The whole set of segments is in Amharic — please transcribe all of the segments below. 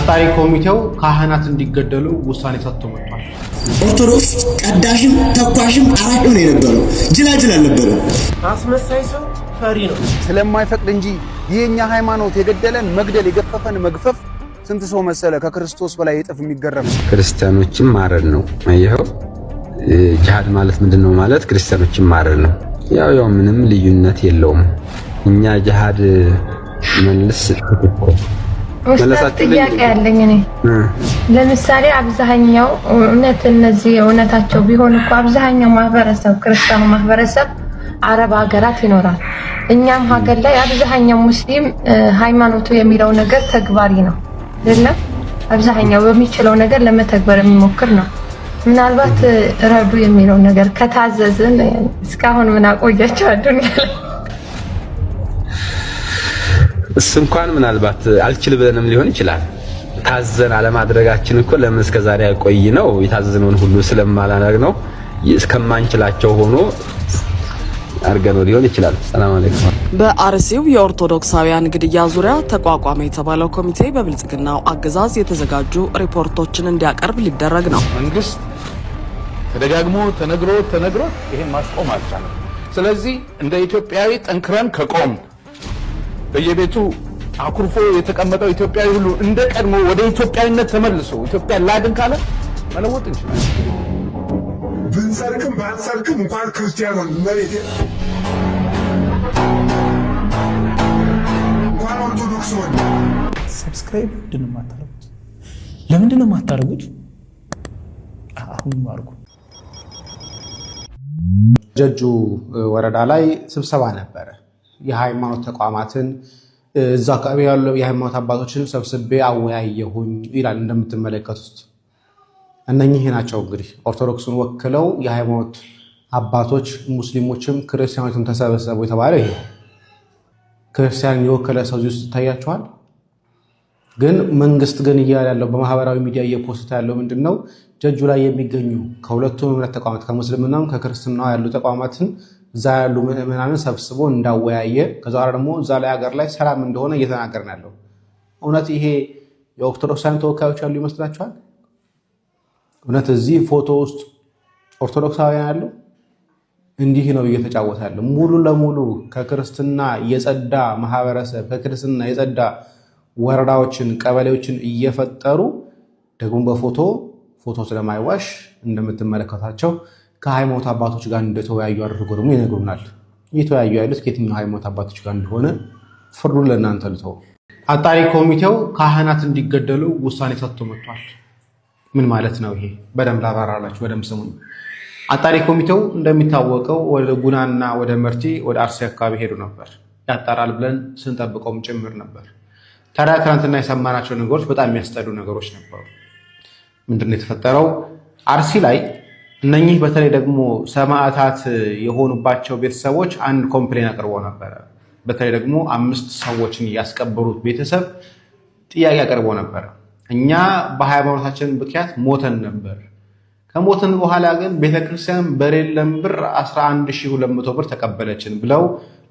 አጣሪ ኮሚቴው ካህናት እንዲገደሉ ውሳኔ ሰጥቶ መጥቷል። ኦርቶዶክስ ቀዳሽም ተኳሽም አራጭ ነው የነበረው፣ ጅላጅል አልነበረም። አስመሳይ ሰው ፈሪ ነው ስለማይፈቅድ እንጂ የኛ ሃይማኖት የገደለን መግደል የገፈፈን መግፈፍ ስንት ሰው መሰለ ከክርስቶስ በላይ እጥፍ የሚገረም። ክርስቲያኖችን ማረድ ነው። አየኸው ጂሃድ ማለት ምንድነው ማለት ክርስቲያኖችን ማረድ ነው። ያው ምንም ልዩነት የለውም። እኛ ጂሃድ መልስ ጥያቄ ያለኝ እኔ ለምሳሌ አብዛኛው እነዚህ እውነታቸው ቢሆን እኮ አብዛኛው ማህበረሰብ ክርስቲያኑ ማህበረሰብ አረብ ሀገራት ይኖራል። እኛም ሀገር ላይ አብዛኛው ሙስሊም ሃይማኖቱ የሚለው ነገር ተግባሪ ነው አይደል? አብዛኛው በሚችለው ነገር ለመተግበር የሚሞክር ነው። ምናልባት ረዱ የሚለው ነገር ከታዘዝን እስካሁን ምን አቆያቸው አዱንያ እንኳን ምናልባት አልችል ብለንም ሊሆን ይችላል። ታዘን አለማድረጋችን እኮ ለምን እስከዛሬ ያቆይ ነው የታዘዝነውን ሁሉ ስለማላደርግ ነው እስከማንችላቸው ሆኖ አርገኖ ሊሆን ይችላል። ሰላም አለይኩም። በአርሲው የኦርቶዶክሳውያን ግድያ ዙሪያ ተቋቋመ የተባለው ኮሚቴ በብልጽግናው አገዛዝ የተዘጋጁ ሪፖርቶችን እንዲያቀርብ ሊደረግ ነው። መንግስት ተደጋግሞ ተነግሮ ይሄን ማስቆም አልቻለም። ስለዚህ እንደ ኢትዮጵያዊ ጠንክረን ከቆም በየቤቱ አኩርፎ የተቀመጠው ኢትዮጵያዊ ሁሉ እንደ ቀድሞ ወደ ኢትዮጵያዊነት ተመልሶ ኢትዮጵያ ላድን ካለ መለወጥ እንችላለን። ብንሰርክም ባንሰርክም እንኳን ክርስቲያን ነው መሬት እንኳን ኦርቶዶክስ ነው። ሰብስክራይብ ለምንድን ነው የማታደርጉት? አሁን አድርጉ። ጀጁ ወረዳ ላይ ስብሰባ ነበረ። የሃይማኖት ተቋማትን እዛ አካባቢ ያሉ የሃይማኖት አባቶችን ሰብስቤ አወያየሁኝ ይላል። እንደምትመለከቱት እነኚህ ናቸው እንግዲህ ኦርቶዶክሱን ወክለው የሃይማኖት አባቶች ሙስሊሞችም ክርስቲያኖችም ተሰበሰቡ የተባለው ይሄ ክርስቲያን የወከለ ሰው እዚህ ውስጥ ይታያቸዋል። ግን መንግስት ግን እያለ ያለው በማህበራዊ ሚዲያ እየፖስት ያለው ምንድነው? ጀጁ ላይ የሚገኙ ከሁለቱም እምነት ተቋማት ከሙስሊምናም ከክርስትናው ያሉ ተቋማትን እዛ ያሉ ምዕመናንን ሰብስቦ እንዳወያየ ከዛ ደግሞ እዛ ላይ ሀገር ላይ ሰላም እንደሆነ እየተናገርን ያለው እውነት ይሄ የኦርቶዶክሳውያን ተወካዮች ያሉ ይመስላችኋል? እውነት እዚህ ፎቶ ውስጥ ኦርቶዶክሳውያን ያሉ? እንዲህ ነው እየተጫወተ ያለው። ሙሉ ለሙሉ ከክርስትና የጸዳ ማህበረሰብ ከክርስትና የጸዳ ወረዳዎችን ቀበሌዎችን እየፈጠሩ ደግሞ በፎቶ ስለማይዋሽ እንደምትመለከታቸው ከሃይማኖት አባቶች ጋር እንደተወያዩ አድርጎ ደግሞ ይነግሩናል። እየተወያዩ ያሉት ከየትኛው ሃይማኖት አባቶች ጋር እንደሆነ ፍርዱን ለእናንተ ልተው። አጣሪ ኮሚቴው ካህናት እንዲገደሉ ውሳኔ ሰጥቶ መጥቷል። ምን ማለት ነው ይሄ? በደንብ ላብራራላችሁ፣ በደንብ ስሙኝ። አጣሪ ኮሚቴው እንደሚታወቀው ወደ ጉናና ወደ መርቲ ወደ አርሲ አካባቢ ሄዱ ነበር። ያጣራል ብለን ስንጠብቀውም ጭምር ነበር። ታዲያ ትናንትና የሰማናቸው ነገሮች በጣም የሚያስጠሉ ነገሮች ነበሩ። ምንድነው የተፈጠረው? አርሲ ላይ እነኚህ በተለይ ደግሞ ሰማዕታት የሆኑባቸው ቤተሰቦች አንድ ኮምፕሌን አቅርቦ ነበረ። በተለይ ደግሞ 5 ሰዎችን ያስቀበሩት ቤተሰብ ጥያቄ አቅርቦ ነበረ። እኛ በሃይማኖታችን ምክንያት ሞተን ነበር። ከሞተን በኋላ ግን ቤተክርስቲያን በሌለም ብር 11200 ብር ተቀበለችን ብለው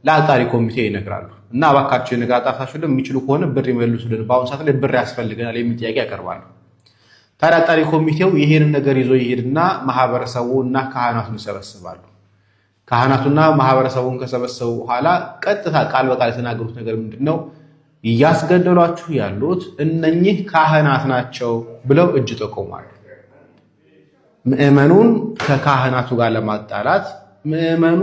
ለአጣሪ ኮሚቴ ይነግራሉ። እና እባካችሁ የነገር አጣርታችሁ የሚችሉ ከሆነ ብር ይመልሱልን፣ በአሁኑ ሰዓት ላይ ብር ያስፈልገናል የሚል ጥያቄ ያቀርባሉ። ታዲያ አጣሪ ኮሚቴው ይሄንን ነገር ይዞ ይሄድና ማህበረሰቡና ካህናቱን ይሰበስባሉ። ካህናቱና ማህበረሰቡን ከሰበሰቡ በኋላ ቀጥታ ቃል በቃል የተናገሩት ነገር ምንድነው? እያስገደሏችሁ ያሉት እነኚህ ካህናት ናቸው ብለው እጅ ጠቆማሉ። ምዕመኑን ከካህናቱ ጋር ለማጣላት ምዕመኑ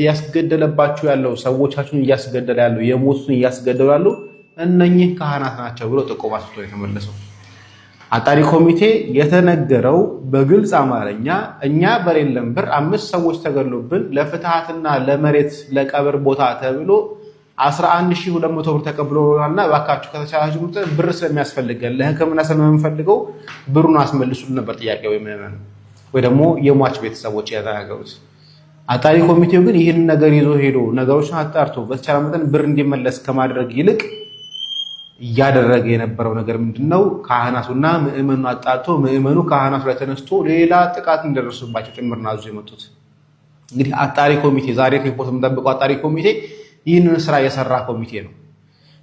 ያስገደለባችሁ ያለው ሰዎቻችሁን እያስገደለ ያለው የሞቱን እያስገደሉ ያሉ እነኚህ ካህናት ናቸው ብሎ ጥቆማ ሰጥቶ የተመለሰው አጣሪ ኮሚቴ የተነገረው በግልጽ አማርኛ እኛ በሌለም ብር 5 ሰዎች ተገሉብን ለፍትሃትና ለመሬት ለቀብር ቦታ ተብሎ 11200 ብር ተቀብሎናልና እባካችሁ ከተቻላችሁ ብር ስለሚያስፈልገን ለሕክምና ስለምንፈልገው ብሩን አስመልሱልን ነበር ጥያቄው ወይ ደግሞ የሟች ቤተሰቦች ያተናገሩት። አጣሪ ኮሚቴው ግን ይህን ነገር ይዞ ሄዶ ነገሮችን አጣርቶ በተቻለ መጠን ብር እንዲመለስ ከማድረግ ይልቅ እያደረገ የነበረው ነገር ምንድነው? ካህናቱና ምዕመኑ አጣጥቶ ምዕመኑ ካህናቱ ላይ ተነስቶ ሌላ ጥቃት እንደደረሱባቸው ጭምር ናዙ የመጡት። እንግዲህ አጣሪ ኮሚቴ ዛሬ ሪፖርት የምንጠብቀው አጣሪ ኮሚቴ ይህንን ስራ የሰራ ኮሚቴ ነው።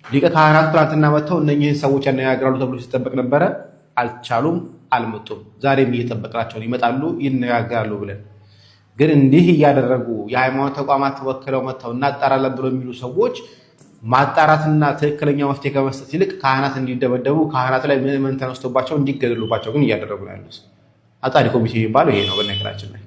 ሊቀ ካህናት ትናንትና መጥተው እነኚህን ሰዎች ያነጋግራሉ ተብሎ ሲጠበቅ ነበረ። አልቻሉም፣ አልመጡም። ዛሬም እየጠበቅናቸው ይመጣሉ፣ ይነጋገራሉ ብለን ግን እንዲህ እያደረጉ የሃይማኖት ተቋማት ወክለው መጥተው እናጣራለን ብሎ የሚሉ ሰዎች ማጣራትና ትክክለኛ መፍትሄ ከመስጠት ይልቅ ካህናት እንዲደበደቡ ካህናት ላይ ምዕመን ተነስቶባቸው እንዲገደሉባቸው ግን እያደረጉ ነው ያሉት። አጣሪ ኮሚቴ የሚባለው ይሄ ነው በነገራችን ላይ።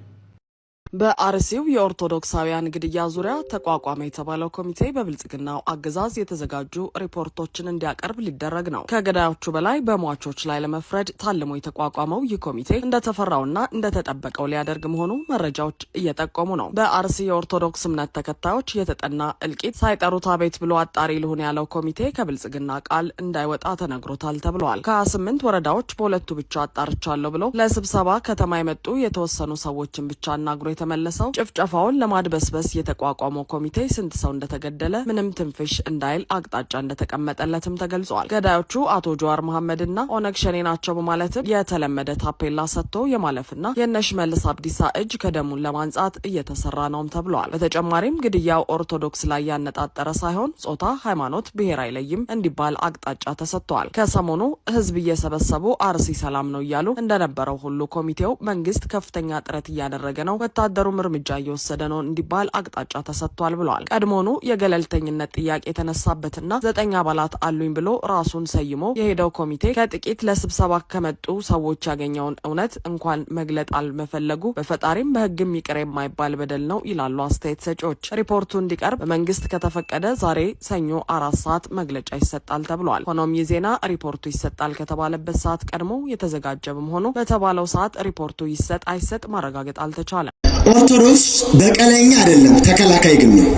በአርሲው የኦርቶዶክሳውያን ግድያ ዙሪያ ተቋቋመ የተባለው ኮሚቴ በብልጽግናው አገዛዝ የተዘጋጁ ሪፖርቶችን እንዲያቀርብ ሊደረግ ነው። ከገዳዮቹ በላይ በሟቾች ላይ ለመፍረድ ታልሞ የተቋቋመው ይህ ኮሚቴ እንደተፈራውና እንደተጠበቀው ሊያደርግ መሆኑ መረጃዎች እየጠቆሙ ነው። በአርሲ የኦርቶዶክስ እምነት ተከታዮች የተጠና እልቂት ሳይጠሩት አቤት ብሎ አጣሪ ልሁን ያለው ኮሚቴ ከብልጽግና ቃል እንዳይወጣ ተነግሮታል ተብሏል። ከ28 ወረዳዎች በሁለቱ ብቻ አጣርቻለሁ ብሎ ለስብሰባ ከተማ የመጡ የተወሰኑ ሰዎችን ብቻ አናግሮ የተመለሰው ጭፍጨፋውን ለማድበስበስ የተቋቋመው ኮሚቴ ስንት ሰው እንደተገደለ ምንም ትንፍሽ እንዳይል አቅጣጫ እንደተቀመጠለትም ተገልጿል። ገዳዮቹ አቶ ጀዋር መሐመድና ኦነግ ሸኔ ናቸው በማለትም የተለመደ ታፔላ ሰጥቶ የማለፍና የሽመልስ አብዲሳ እጅ ከደሙን ለማንጻት እየተሰራ ነውም ተብሏል። በተጨማሪም ግድያው ኦርቶዶክስ ላይ ያነጣጠረ ሳይሆን ጾታ፣ ሃይማኖት፣ ብሔር አይለይም እንዲባል አቅጣጫ ተሰጥቷል። ከሰሞኑ ህዝብ እየሰበሰቡ አርሲ ሰላም ነው እያሉ እንደነበረው ሁሉ ኮሚቴው መንግስት ከፍተኛ ጥረት እያደረገ ነው፣ ወታደሩም እርምጃ እየወሰደ ነው እንዲባል አቅጣጫ ተሰጥቷል ብሏል። ቀድሞኑ የገለልተኝነት ጥያቄ የተነሳበትና 9 አባላት አሉኝ ብሎ ራሱን ሰይሞ የሄደው ኮሚቴ ከጥቂት ለስብሰባ ከመጡ ሰዎች ያገኘውን እውነት እንኳን መግለጥ አልመፈለጉ በፈጣሪም በህግም ይቅር የማይባል በደል ነው ይላሉ አስተያየት ሰጪዎች። ሪፖርቱ እንዲቀርብ መንግስት ከተፈቀደ ዛሬ ሰኞ 4 ሰዓት መግለጫ ይሰጣል ተብሏል። ሆኖም ይህ ዜና ሪፖርቱ ይሰጣል ከተባለበት ሰዓት ቀድሞ የተዘጋጀ በመሆኑ በተባለው ሰዓት ሪፖርቱ ይሰጥ አይሰጥ ማረጋገጥ አልተቻለም። ኦርቶዶክስ በቀለኛ አይደለም፣ ተከላካይ ግን ነው።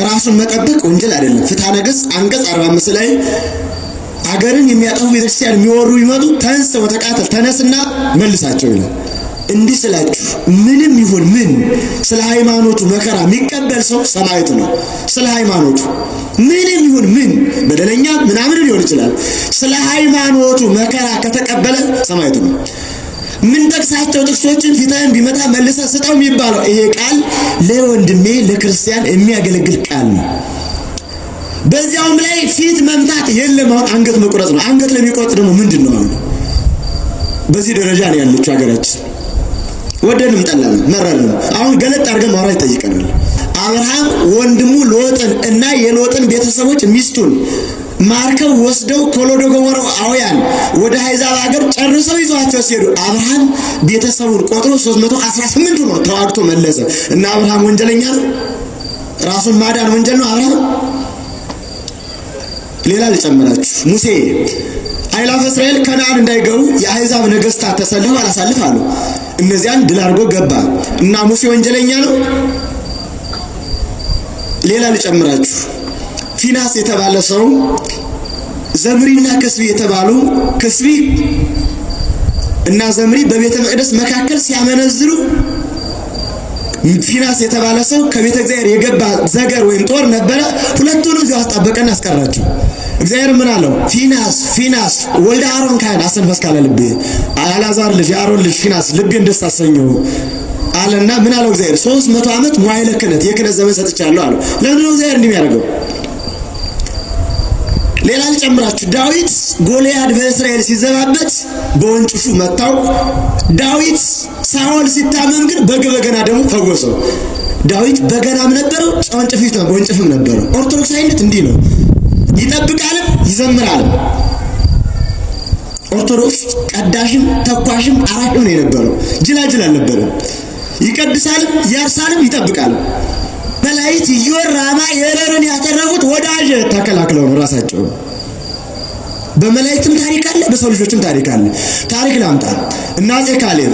ራሱን መጠበቅ ወንጀል አይደለም። ፍትሐ ነገሥት አንቀጽ 45 ላይ አገርን የሚያጠፉ ቤተክርስቲያን የሚወሩ ይመጡ ተንስ ወተቃተል ተነስና መልሳቸው ይላል። እንዲህ ስላችሁ ምንም ይሁን ምን ስለ ሃይማኖቱ መከራ የሚቀበል ሰው ሰማዕት ነው። ስለ ሃይማኖቱ ምንም ይሁን ምን በደለኛ ምናምን ሊሆን ይችላል። ስለ ሃይማኖቱ መከራ ከተቀበለ ሰማዕት ነው። ምን ጠቅሳቸው ጥቅሶችን ፊትህን ቢመታ መልሰህ ስጠው የሚባለው ይሄ ቃል ለወንድሜ ለክርስቲያን የሚያገለግል ቃል ነው። በዚያውም ላይ ፊት መምታት የለም፣ አሁን አንገት መቁረጥ ነው። አንገት ለሚቆርጥ ደግሞ ምንድን ነው? አሁን በዚህ ደረጃ ነው ያለችው ሀገራችን። ወደንም ጠላንም መረርንም አሁን ገለጥ አድርገን ማውራት ይጠይቀናል። አብርሃም ወንድሙ ሎጥን እና የሎጥን ቤተሰቦች ሚስቱን ማርከው ወስደው ኮሎዶ ጎሞራውያን ወደ አሕዛብ ሀገር ጨርሰው ይዟቸው ሲሄዱ አብርሃም ቤተሰቡን ቆጥሮ 318 ነው ተዋግቶ መለሰ። እና አብርሃም ወንጀለኛ ነው? ራሱን ማዳን ወንጀል ነው አብርሃም? ሌላ ልጨምራችሁ። ሙሴ አእላፈ እስራኤል ከነዓን እንዳይገቡ የአሕዛብ ነገስታት ተሰልፈው አላሳልፋሉ። እነዚያን ድል አድርጎ ገባ። እና ሙሴ ወንጀለኛ ነው? ሌላ ልጨምራችሁ። ፊናስ የተባለ ሰው ዘምሪና ክስቢ የተባሉ ክስቢ እና ዘምሪ በቤተ መቅደስ መካከል ሲያመነዝሩ ፊናስ የተባለ ሰው ከቤተ እግዚአብሔር የገባ ዘገር ወይም ጦር ነበረ። ሁለቱንም እዚያው አስጣበቀና አስቀራቸው። እግዚአብሔር ምን አለው? ፊናስ ወልደ አሮን ካህን አሰንፈስ ካለ ልቤ አልዓዛር ልጅ የአሮን ልጅ ፊናስ ልቤን ደስ አሰኘው አለና ምን አለው እግዚአብሔር? 300 ዓመት መዋዕለ ክህነት የክህነት ዘመን ሰጥቻለሁ አለው። ለምን ነው እግዚአብሔር እንደሚያደርገው? ሌላ ልጨምራችሁ። ዳዊት ጎልያድ በእስራኤል ሲዘባበት በወንጭፉ መታው። ዳዊት ሳኦል ሲታመም ግን በገና ደግሞ ፈወሰው። ዳዊት በገናም ነበረው፣ ወንጭፍም ነበረው። ኦርቶዶክሳዊነት እንዲህ ነው፣ ይጠብቃልም ይዘምራልም። ኦርቶዶክስ ቀዳሽም ተኳሽም አራሽም ነው የነበረው፣ ጅላጅል አልነበረም። ይቀድሳልም ያርሳልም ይጠብቃልም። መላእክት ይወራማ የረርን ያተረፉት ወዳጅ ተከላክለው ነው ራሳቸው። በመላእክትም ታሪክ አለ፣ በሰው ልጆችም ታሪክ አለ። ታሪክ ላምጣ። እና አፄ ካሌብ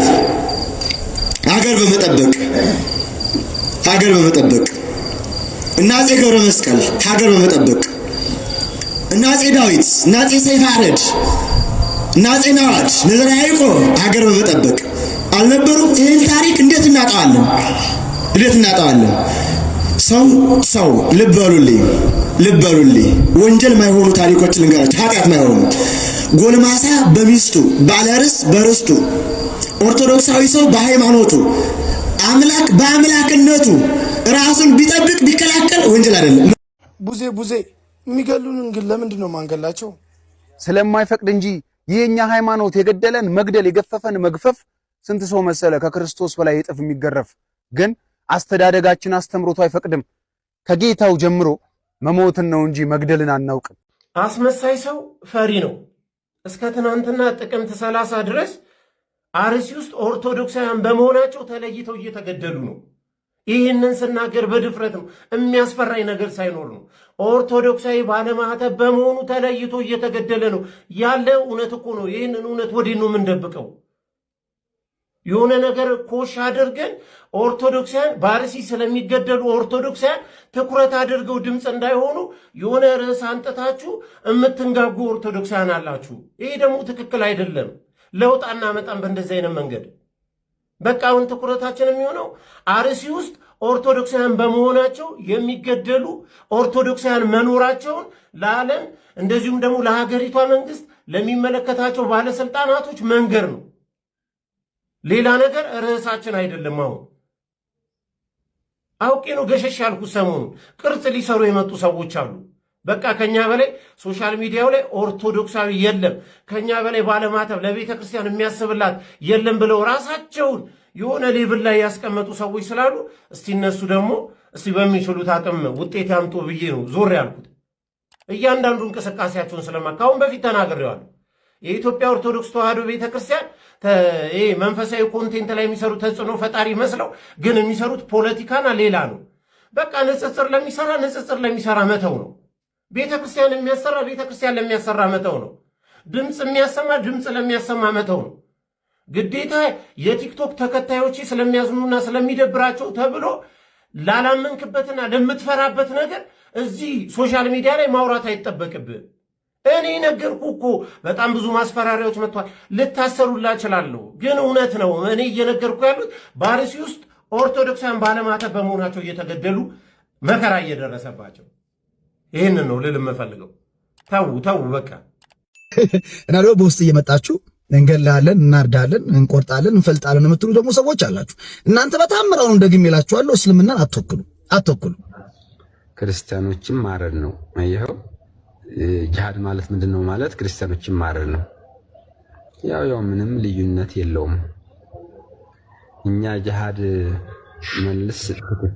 ሀገር በመጠበቅ እና አፄ ገብረ መስቀል ሀገር በመጠበቅ እና አፄ ዳዊት እና አፄ ሰይፈ አረድ እና አፄ ናዋድ ነዘራ ያዕቆብ ሀገር በመጠበቅ አልነበሩም? ይህን ታሪክ እንዴት እናጣዋለን? ሰው ልብ በሉልኝ። ወንጀል ማይሆኑ ታሪኮችን ልንገራችሁ፣ ኃጢአት ማይሆኑ። ጎልማሳ በሚስቱ ባለርስት በርስቱ፣ ኦርቶዶክሳዊ ሰው በሃይማኖቱ፣ አምላክ በአምላክነቱ ራሱን ቢጠብቅ ቢከላከል ወንጀል አይደለም። ቡዜ የሚገሉንን ግን ለምንድን ነው ማንገላቸው? ስለማይፈቅድ እንጂ የኛ ሃይማኖት የገደለን መግደል የገፈፈን መግፈፍ ስንት ሰው መሰለ ከክርስቶስ በላይ እጥፍ የሚገረፍ። ግን አስተዳደጋችን አስተምሮቱ አይፈቅድም። ከጌታው ጀምሮ መሞትን ነው እንጂ መግደልን አናውቅም። አስመሳይ ሰው ፈሪ ነው። እስከ ትናንትና ጥቅምት 30 ድረስ አርሲ ውስጥ ኦርቶዶክሳውያን በመሆናቸው ተለይተው እየተገደሉ ነው። ይህንን ስናገር በድፍረት ነው፣ የሚያስፈራኝ ነገር ሳይኖር ነው። ኦርቶዶክሳዊ ባለማህተብ በመሆኑ ተለይቶ እየተገደለ ነው ያለ እውነት እኮ ነው። ይህንን እውነት ወዴት ነው የምንደብቀው? የሆነ ነገር ኮሽ አድርገን ኦርቶዶክሳውያን በአርሲ ስለሚገደሉ ኦርቶዶክሳውያን ትኩረት አድርገው ድምፅ እንዳይሆኑ የሆነ ርዕስ አንጥታችሁ የምትንጋጉ ኦርቶዶክሳውያን አላችሁ። ይሄ ደግሞ ትክክል አይደለም። ለውጥ አናመጣም በእንደዚህ አይነት መንገድ። በቃ አሁን ትኩረታችን የሚሆነው አርሲ ውስጥ ኦርቶዶክሳውያን በመሆናቸው የሚገደሉ ኦርቶዶክሳውያን መኖራቸውን ለዓለም እንደዚሁም ደግሞ ለሀገሪቷ መንግስት ለሚመለከታቸው ባለስልጣናቶች መንገር ነው። ሌላ ነገር ርዕሳችን አይደለም። አሁን አውቄ ነው ገሸሽ ያልኩት። ሰሞኑን ቅርጽ ሊሰሩ የመጡ ሰዎች አሉ። በቃ ከኛ በላይ ሶሻል ሚዲያው ላይ ኦርቶዶክሳዊ የለም፣ ከኛ በላይ ባለማተብ ለቤተ ክርስቲያን የሚያስብላት የለም ብለው ራሳቸውን የሆነ ሌቭል ላይ ያስቀመጡ ሰዎች ስላሉ እስቲ እነሱ ደግሞ እስቲ በሚችሉት አቅም ውጤት ያምጡ ብዬ ነው ዞር ያልኩት። እያንዳንዱ እንቅስቃሴያቸውን ስለማካውን በፊት ተናግሬዋለሁ። የኢትዮጵያ ኦርቶዶክስ ተዋሕዶ ቤተክርስቲያን መንፈሳዊ ኮንቴንት ላይ የሚሰሩ ተጽዕኖ ፈጣሪ መስለው ግን የሚሰሩት ፖለቲካና ሌላ ነው። በቃ ንጽጽር ለሚሰራ መተው ነው። ቤተክርስቲያን የሚያሰራ ቤተክርስቲያን ለሚያሰራ መተው ነው። ድምፅ የሚያሰማ ድምፅ ለሚያሰማ መተው ነው። ግዴታ የቲክቶክ ተከታዮች ስለሚያዝኑና ስለሚደብራቸው ተብሎ ላላመንክበትና ለምትፈራበት ነገር እዚህ ሶሻል ሚዲያ ላይ ማውራት አይጠበቅብህ። እኔ ነገርኩ እኮ በጣም ብዙ ማስፈራሪያዎች መጥቷል። ልታሰሩላ እችላለሁ፣ ግን እውነት ነው። እኔ እየነገርኩ ያሉት በአርሲ ውስጥ ኦርቶዶክሳውያን ባለማተብ በመሆናቸው እየተገደሉ መከራ እየደረሰባቸው ይህንን ነው ልል የምፈልገው። ተው በቃ። እና ደግሞ በውስጥ እየመጣችሁ እንገላለን፣ እናርዳለን፣ እንቆርጣለን፣ እንፈልጣለን የምትሉ ደግሞ ሰዎች አላችሁ። እናንተ በታምራው ደግሜ እላችኋለሁ፣ እስልምናን አትወክሉ። ክርስቲያኖችም ማረድ ነው። አየኸው፣ ጂሃድ ማለት ምንድነው? ማለት ክርስቲያኖችም ማረድ ነው። ያው ምንም ልዩነት የለውም። እኛ ጂሃድ መልስ ትክክል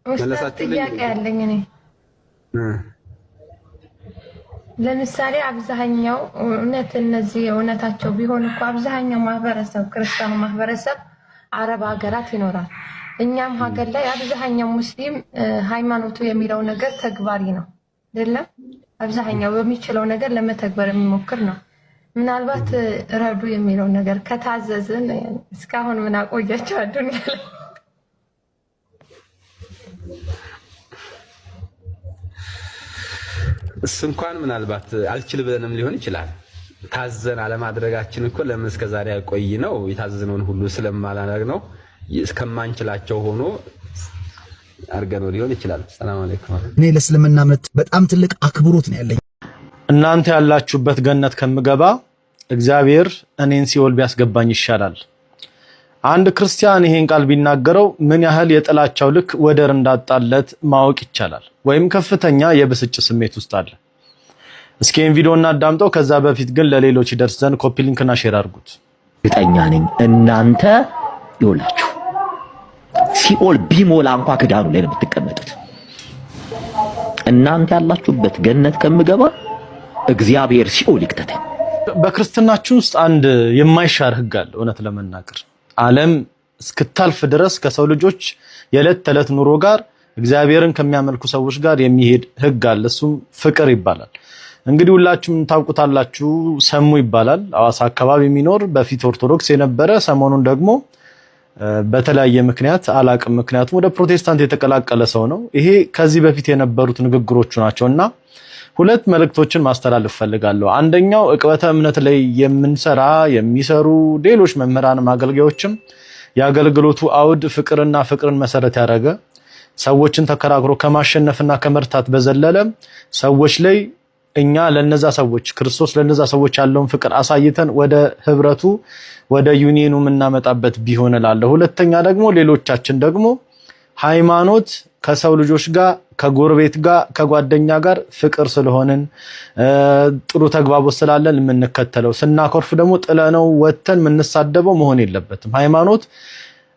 መለሳችሁ። ጥያቄ ያለኝ እኔ ለምሳሌ አብዛኛው እነዚህ እውነታቸው ቢሆን እኮ አብዛኛው ማህበረሰብ ክርስቲያኑ ማህበረሰብ አረብ ሀገራት ይኖራል። እኛም ሀገር ላይ አብዛኛው ሙስሊም ሃይማኖቱ የሚለው ነገር ተግባሪ ነው አይደለም። አብዛኛው በሚችለው ነገር ለመተግበር የሚሞክር ነው። ምናልባት ረዱ የሚለው ነገር ከታዘዝን እስካሁን ምን አቆያቸው አዱንያ ላይ? እሱ እንኳን ምናልባት አልችል ብለንም ሊሆን ይችላል። ታዘን አለማድረጋችን እኮ ለምን እስከዛሬ ያቆይ ነው። የታዘዝነውን ሁሉ ስለማላደርግ ነው። እስከማንችላቸው ሆኖ አርገነው ሊሆን ይችላል። ሰላም አለይኩም። እኔ ለእስልምና እምነት በጣም ትልቅ አክብሮት ነው ያለኝ። እናንተ ያላችሁበት ገነት ከምገባ እግዚአብሔር እኔን ሲኦል ቢያስገባኝ ይሻላል። አንድ ክርስቲያን ይሄን ቃል ቢናገረው ምን ያህል የጥላቻው ልክ ወደር እንዳጣለት ማወቅ ይቻላል። ወይም ከፍተኛ የብስጭት ስሜት ውስጥ አለ። እስኪ ይሄን ቪዲዮ እናዳምጠው። ከዛ በፊት ግን ለሌሎች ይደርስ ዘንድ ኮፒ ሊንክና ሼር አድርጉት። እርግጠኛ ነኝ እናንተ ይውላችሁ ሲኦል ቢሞላ እንኳን ክዳኑ ላይ ነው የምትቀመጡት። እናንተ ያላችሁበት ገነት ከምገባ እግዚአብሔር ሲኦል ይክተተኝ። በክርስትናችን ውስጥ አንድ የማይሻር ህግ አለ። እውነት ለመናገር ዓለም እስክታልፍ ድረስ ከሰው ልጆች የዕለት ተዕለት ኑሮ ጋር እግዚአብሔርን ከሚያመልኩ ሰዎች ጋር የሚሄድ ህግ አለ። እሱም ፍቅር ይባላል። እንግዲህ ሁላችሁም ታውቁታላችሁ። ሰሙ ይባላል። ሐዋሳ አካባቢ የሚኖር በፊት ኦርቶዶክስ የነበረ ሰሞኑን ደግሞ በተለያየ ምክንያት አላቅም ምክንያቱም ወደ ፕሮቴስታንት የተቀላቀለ ሰው ነው። ይሄ ከዚህ በፊት የነበሩት ንግግሮቹ ናቸውና ሁለት መልእክቶችን ማስተላለፍ ፈልጋለሁ። አንደኛው ዕቅበተ እምነት ላይ የሚሰሩ ሌሎች መምህራንም አገልጋዮችም የአገልግሎቱ አውድ ፍቅርና ፍቅርን መሰረት ያደረገ ሰዎችን ተከራክሮ ከማሸነፍና ከመርታት በዘለለ ሰዎች ላይ እኛ ለነዛ ሰዎች ክርስቶስ ለነዛ ሰዎች ያለውን ፍቅር አሳይተን ወደ ህብረቱ ወደ ዩኒየኑ የምናመጣበት ቢሆን እላለሁ። ሁለተኛ ደግሞ ሌሎቻችን ደግሞ ሃይማኖት ከሰው ልጆች ጋር ከጎረቤት ጋር ከጓደኛ ጋር ፍቅር ስለሆነን ጥሩ ተግባቦት ስላለን የምንከተለው ስናኮርፍ ደግሞ ጥለነው ወተን የምንሳደበው መሆን የለበትም። ሃይማኖት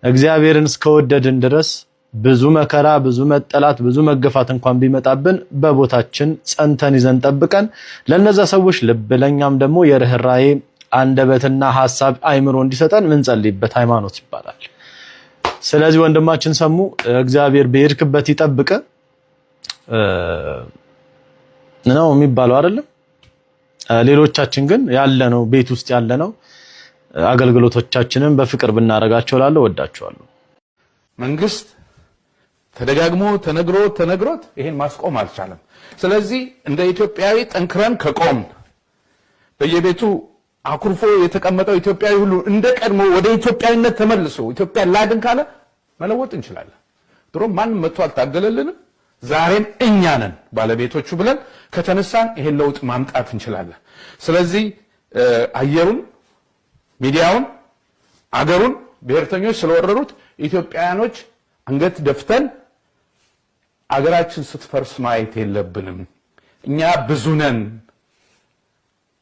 እግዚአብሔርን እስከወደድን ድረስ ብዙ መከራ ብዙ መጠላት ብዙ መገፋት እንኳን ቢመጣብን በቦታችን ጸንተን ይዘን ጠብቀን ለነዛ ሰዎች ልብ ለኛም ደግሞ የርህራሄ አንደበትና ሐሳብ አይምሮ እንዲሰጠን ምን ጸልይበት ሃይማኖት ይባላል። ስለዚህ ወንድማችን ሰሙ እግዚአብሔር በይርክበት ይጠብቀ ነው የሚባለው አይደለም። ሌሎቻችን ግን ያለነው ቤት ውስጥ ያለነው አገልግሎቶቻችንን በፍቅር ብናረጋቸው ላለው ወዳቸዋለሁ። መንግስት ተደጋግሞ ተነግሮት ይሄን ማስቆም አልቻለም። ስለዚህ እንደ ኢትዮጵያዊ ጠንክረን ከቆም በየቤቱ አኩርፎ የተቀመጠው ኢትዮጵያዊ ሁሉ እንደ ቀድሞ ወደ ኢትዮጵያዊነት ተመልሶ ኢትዮጵያ ላድን ካለ መለወጥ እንችላለን። ድሮም ማንም መጥቶ አልታገለልንም። ዛሬም እኛ ነን ባለቤቶቹ ብለን ከተነሳን ይሄን ለውጥ ማምጣት እንችላለን። ስለዚህ አየሩን፣ ሚዲያውን፣ አገሩን ብሔርተኞች ስለወረሩት ኢትዮጵያውያኖች አንገት ደፍተን አገራችን ስትፈርስ ማየት የለብንም። እኛ ብዙ ነን።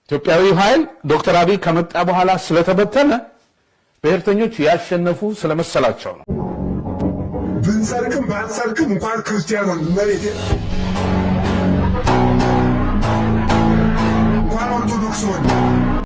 ኢትዮጵያዊ ኃይል ዶክተር አብይ ከመጣ በኋላ ስለተበተነ ብሔርተኞች ያሸነፉ ስለመሰላቸው ነው። ብንሰርክም ባንሰርክም እንኳን ክርስቲያኖን መሬት እንኳን ኦርቶዶክስ ሆነ